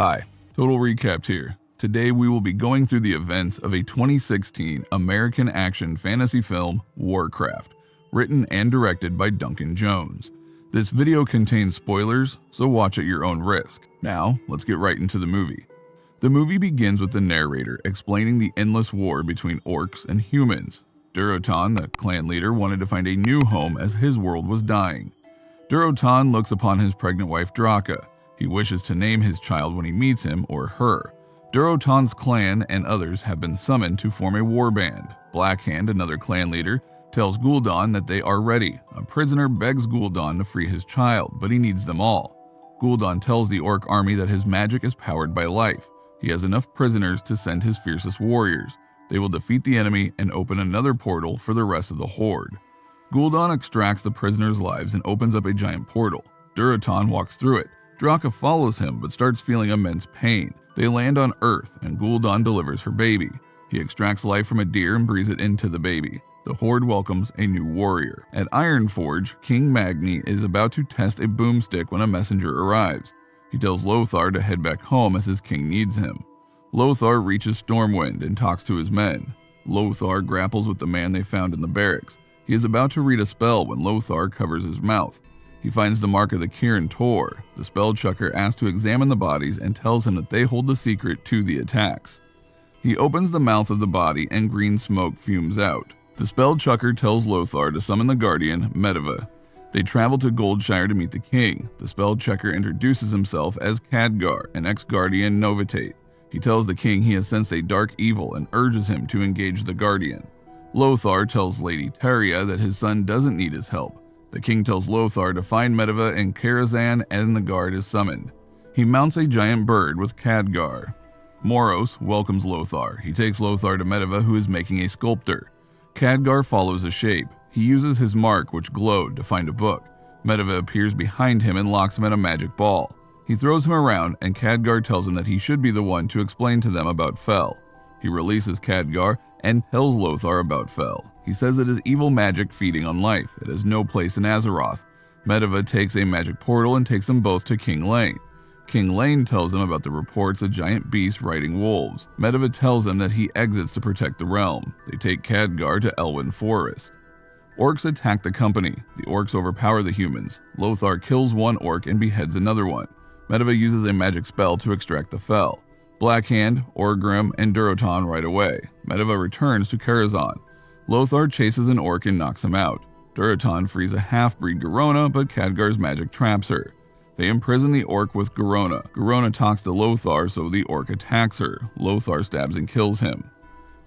Hi, Total Recap here. Today we will be going through the events of a 2016 American action fantasy film, Warcraft, written and directed by Duncan Jones. This video contains spoilers, so watch at your own risk. Now, let's get right into the movie. The movie begins with the narrator explaining the endless war between orcs and humans. Durotan, the clan leader, wanted to find a new home as his world was dying. Durotan looks upon his pregnant wife Draka. He wishes to name his child when he meets him or her. Durotan's clan and others have been summoned to form a warband. Blackhand, another clan leader, tells Gul'dan that they are ready. A prisoner begs Gul'dan to free his child, but he needs them all. Gul'dan tells the orc army that his magic is powered by life. He has enough prisoners to send his fiercest warriors. They will defeat the enemy and open another portal for the rest of the Horde. Gul'dan extracts the prisoners' lives and opens up a giant portal. Durotan walks through it. Draka follows him but starts feeling immense pain. They land on Earth and Gul'dan delivers her baby. He extracts life from a deer and breathes it into the baby. The Horde welcomes a new warrior. At Ironforge, King Magni is about to test a boomstick when a messenger arrives. He tells Lothar to head back home as his king needs him. Lothar reaches Stormwind and talks to his men. Lothar grapples with the man they found in the barracks. He is about to read a spell when Lothar covers his mouth. He finds the mark of the Kirin Tor. The spell chucker asks to examine the bodies and tells him that they hold the secret to the attacks. He opens the mouth of the body and green smoke fumes out. The spell chucker tells Lothar to summon the guardian, Medivh. They travel to Goldshire to meet the king. The spell checker introduces himself as Khadgar, an ex-guardian Novitate. He tells the king he has sensed a dark evil and urges him to engage the guardian. Lothar tells Lady Teria that his son doesn't need his help. The king tells Lothar to find Medivh in Karazhan and the guard is summoned. He mounts a giant bird with Khadgar. Moros welcomes Lothar. He takes Lothar to Medivh, who is making a sculptor. Khadgar follows the shape. He uses his mark, which glowed, to find a book. Medivh appears behind him and locks him in a magic ball. He throws him around, and Khadgar tells him that he should be the one to explain to them about Fel. He releases Khadgar and tells Lothar about Fel. He says it is evil magic feeding on life. It has no place in Azeroth. Medivh takes a magic portal and takes them both to King Lane. King Lane tells them about the reports of giant beasts riding wolves. Medivh tells them that he exits to protect the realm. They take Khadgar to Elwyn Forest. Orcs attack the company. The orcs overpower the humans. Lothar kills one orc and beheads another one. Medivh uses a magic spell to extract the Fel. Blackhand, Orgrim, and Durotan ride away. Medivh returns to Karazhan. Lothar chases an orc and knocks him out. Durotan frees a half-breed Garona, but Khadgar's magic traps her. They imprison the orc with Garona. Garona talks to Lothar, so the orc attacks her. Lothar stabs and kills him.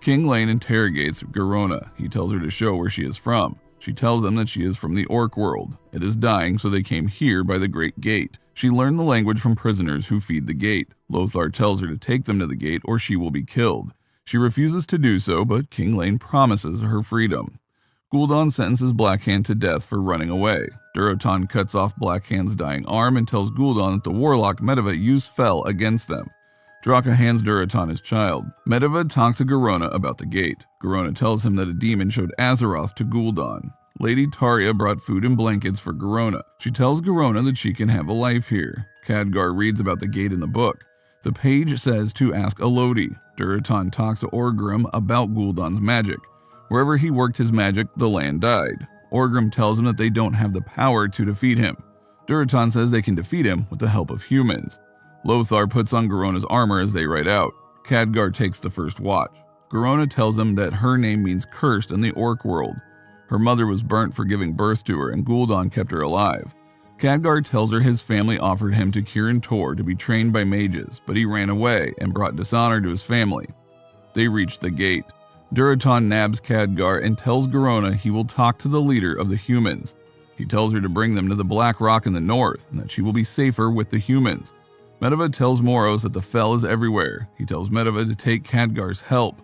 King Lane interrogates Garona. He tells her to show where she is from. She tells them that she is from the orc world. It is dying, so they came here by the Great Gate. She learned the language from prisoners who feed the gate. Lothar tells her to take them to the gate or she will be killed. She refuses to do so, but King Lane promises her freedom. Gul'dan sentences Blackhand to death for running away. Durotan cuts off Blackhand's dying arm and tells Gul'dan that the warlock Medivh used Fel against them. Draka hands Durotan his child. Medivh talks to Garona about the gate. Garona tells him that a demon showed Azeroth to Gul'dan. Lady Teria brought food and blankets for Garona. She tells Garona that she can have a life here. Khadgar reads about the gate in the book. The page says to ask Elodie. Durotan talks to Orgrim about Gul'dan's magic. Wherever he worked his magic, the land died. Orgrim tells him that they don't have the power to defeat him. Durotan says they can defeat him with the help of humans. Lothar puts on Garona's armor as they ride out. Khadgar takes the first watch. Garona tells him that her name means cursed in the orc world. Her mother was burnt for giving birth to her, and Gul'dan kept her alive. Khadgar tells her his family offered him to Kirin Tor to be trained by mages, but he ran away and brought dishonor to his family. They reach the gate. Durotan nabs Khadgar and tells Garona he will talk to the leader of the humans. He tells her to bring them to the Black Rock in the north, and that she will be safer with the humans. Medivh tells Moros that the Fel is everywhere. He tells Medivh to take Khadgar's help.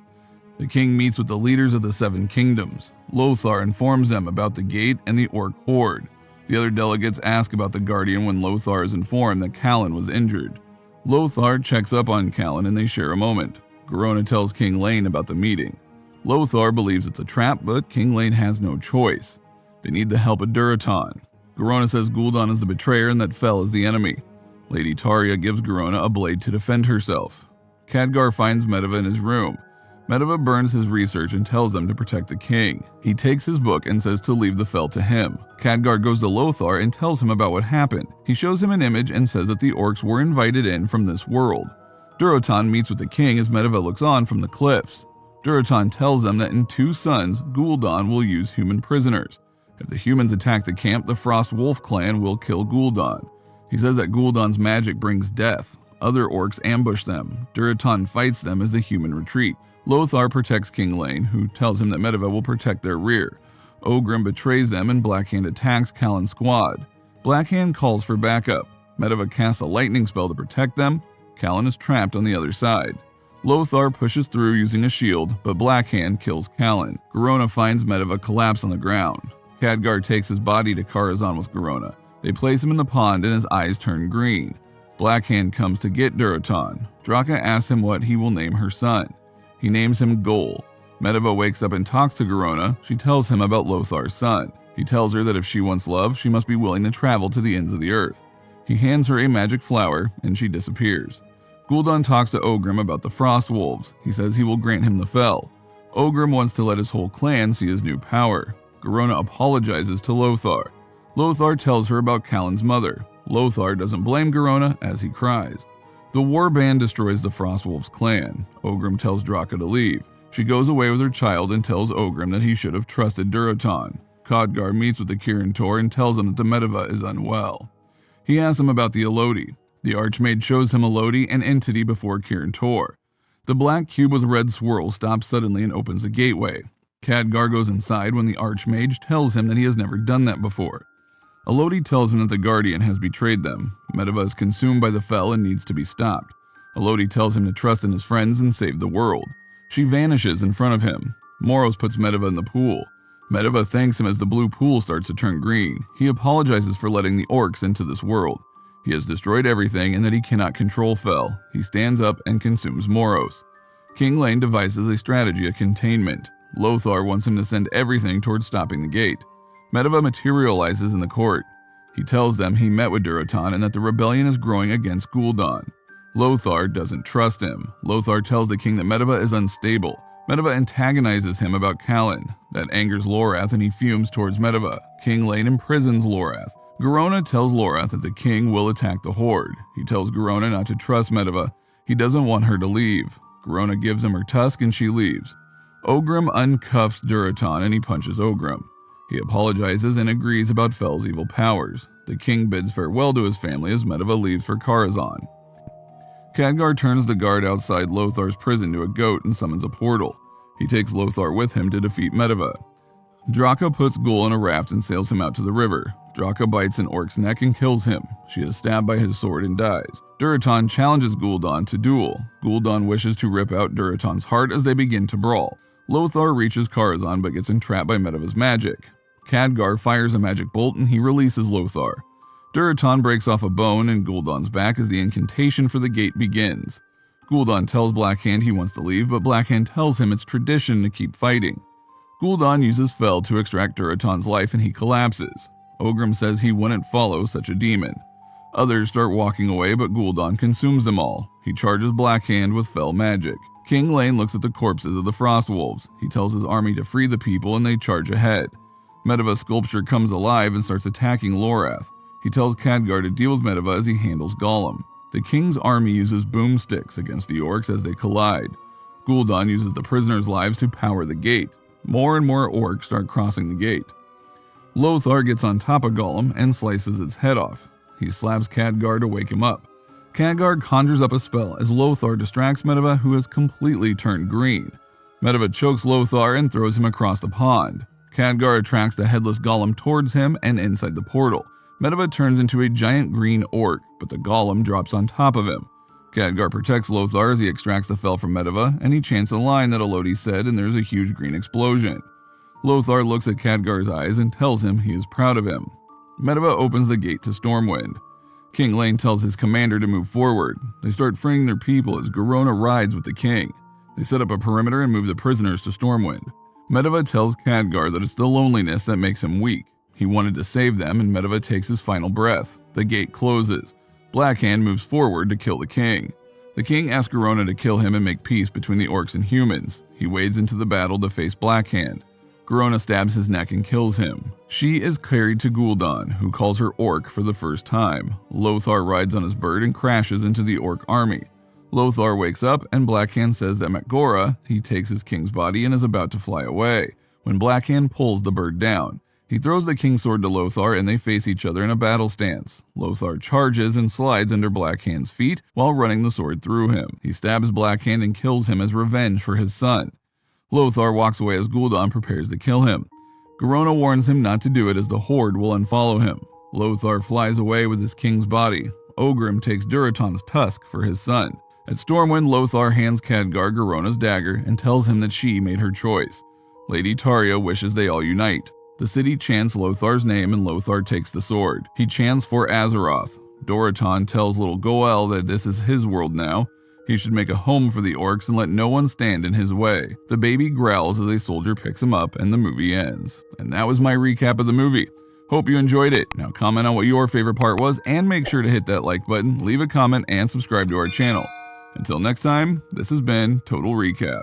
The king meets with the leaders of the Seven Kingdoms. Lothar informs them about the gate and the orc horde. The other delegates ask about the Guardian when Lothar is informed that Callan was injured. Lothar checks up on Callan and they share a moment. Garona tells King Lane about the meeting. Lothar believes it's a trap, but King Lane has no choice. They need the help of Durotan. Garona says Gul'dan is the betrayer and that Fel is the enemy. Lady Taria gives Garona a blade to defend herself. Khadgar finds Medeva in his room. Medeva burns his research and tells them to protect the king. He takes his book and says to leave the fel to him. Khadgar goes to Lothar and tells him about what happened. He shows him an image and says that the orcs were invited in from this world. Durotan meets with the king as Medeva looks on from the cliffs. Durotan tells them that in 2 suns, Gul'dan will use human prisoners. If the humans attack the camp, the Frost Wolf clan will kill Gul'dan. He says that Gul'dan's magic brings death. Other orcs ambush them. Durotan fights them as the human retreat. Lothar protects King Lane, who tells him that Medeva will protect their rear. Ogrim betrays them and Blackhand attacks Callan's squad. Blackhand calls for backup. Medeva casts a lightning spell to protect them. Callan is trapped on the other side. Lothar pushes through using a shield, but Blackhand kills Callan. Garona finds Medeva collapsed on the ground. Khadgar takes his body to Karazhan with Garona. They place him in the pond and his eyes turn green. Blackhand comes to get Durotan. Draka asks him what he will name her son. He names him Gul. Medeva wakes up and talks to Garona. She tells him about Lothar's son. He tells her that if she wants love, she must be willing to travel to the ends of the earth. He hands her a magic flower, and she disappears. Gul'dan talks to Ogrim about the Frost Wolves. He says he will grant him the fel. Ogrim wants to let his whole clan see his new power. Garona apologizes to Lothar. Lothar tells her about Callan's mother. Lothar doesn't blame Garona as he cries. The Warband destroys the Frost Wolves clan. Ogrim tells Draka to leave. She goes away with her child and tells Ogrim that he should have trusted Durotan. Khadgar meets with the Kirin Tor and tells him that the Medeva is unwell. He asks him about the Elodie. The Archmage shows him Elodie, an entity before Kirin Tor. The black cube with red swirls stops suddenly and opens a gateway. Khadgar goes inside when the Archmage tells him that he has never done that before. Elodie tells him that the Guardian has betrayed them. Medeva is consumed by the fel and needs to be stopped. Elodie tells him to trust in his friends and save the world. She vanishes in front of him. Moros puts Medeva in the pool. Medeva thanks him as the blue pool starts to turn green. He apologizes for letting the orcs into this world. He has destroyed everything and that he cannot control fel. He stands up and consumes Moros. King Lane devises a strategy of containment. Lothar wants him to send everything towards stopping the gate. Medeva materializes in the court. He tells them he met with Durotan and that the rebellion is growing against Gul'dan. Lothar doesn't trust him. Lothar tells the king that Medeva is unstable. Medeva antagonizes him about Callan. That angers Lorath and he fumes towards Medeva. King Lane imprisons Lorath. Garona tells Lorath that the king will attack the Horde. He tells Garona not to trust Medeva. He doesn't want her to leave. Garona gives him her tusk and she leaves. Ogrim uncuffs Durotan and he punches Ogrim. He apologizes and agrees about fel's evil powers. The king bids farewell to his family as Medeva leaves for Karazhan. Khadgar turns the guard outside Lothar's prison to a goat and summons a portal. He takes Lothar with him to defeat Medeva. Draka puts Gul in a raft and sails him out to the river. Draka bites an orc's neck and kills him. She is stabbed by his sword and dies. Durotan challenges Gul'dan to duel. Gul'dan wishes to rip out Durotan's heart as they begin to brawl. Lothar reaches Karazhan but gets entrapped by Medeva's magic. Khadgar fires a magic bolt and he releases Lothar. Durotan breaks off a bone in Gul'dan's back as the incantation for the gate begins. Gul'dan tells Blackhand he wants to leave, but Blackhand tells him it's tradition to keep fighting. Gul'dan uses fel to extract Durotan's life and he collapses. Ogrim says he wouldn't follow such a demon. Others start walking away, but Gul'dan consumes them all. He charges Blackhand with fel magic. King Lane looks at the corpses of the Frost Wolves. He tells his army to free the people and they charge ahead. Medeva's sculpture comes alive and starts attacking Lorath. He tells Khadgar to deal with Medeva as he handles Gollum. The king's army uses boomsticks against the orcs as they collide. Gul'dan uses the prisoners' lives to power the gate. More and more orcs start crossing the gate. Lothar gets on top of Gollum and slices its head off. He slaps Khadgar to wake him up. Khadgar conjures up a spell as Lothar distracts Medeva, who has completely turned green. Medeva chokes Lothar and throws him across the pond. Khadgar attracts the headless Gollum towards him and inside the portal. Medeva turns into a giant green orc, but the Gollum drops on top of him. Khadgar protects Lothar as he extracts the fel from Medeva, and he chants a line that Elodie said, and there's a huge green explosion. Lothar looks at Khadgar's eyes and tells him he is proud of him. Medeva opens the gate to Stormwind. King Lane tells his commander to move forward. They start freeing their people as Garona rides with the king. They set up a perimeter and move the prisoners to Stormwind. Medeva tells Khadgar that it's the loneliness that makes him weak. He wanted to save them, and Medeva takes his final breath. The gate closes. Blackhand moves forward to kill the king. The king asks Gurona to kill him and make peace between the orcs and humans. He wades into the battle to face Blackhand. Gurona stabs his neck and kills him. She is carried to Gul'dan, who calls her Orc for the first time. Lothar rides on his bird and crashes into the Orc army. Lothar wakes up and Blackhand says that Mak'gora, he takes his king's body and is about to fly away, when Blackhand pulls the bird down. He throws the king's sword to Lothar and they face each other in a battle stance. Lothar charges and slides under Blackhand's feet while running the sword through him. He stabs Blackhand and kills him as revenge for his son. Lothar walks away as Gul'dan prepares to kill him. Gurona warns him not to do it as the Horde will unfollow him. Lothar flies away with his king's body. Ogrim takes Durotan's tusk for his son. At Stormwind, Lothar hands Khadgar Gurona's dagger and tells him that she made her choice. Lady Taria wishes they all unite. The city chants Lothar's name and Lothar takes the sword. He chants for Azeroth. Durotan tells little Goel that this is his world now. He should make a home for the orcs and let no one stand in his way. The baby growls as a soldier picks him up and the movie ends. And that was my recap of the movie. Hope you enjoyed it. Now comment on what your favorite part was and make sure to hit that like button, leave a comment, and subscribe to our channel. Until next time, this has been Total Recap.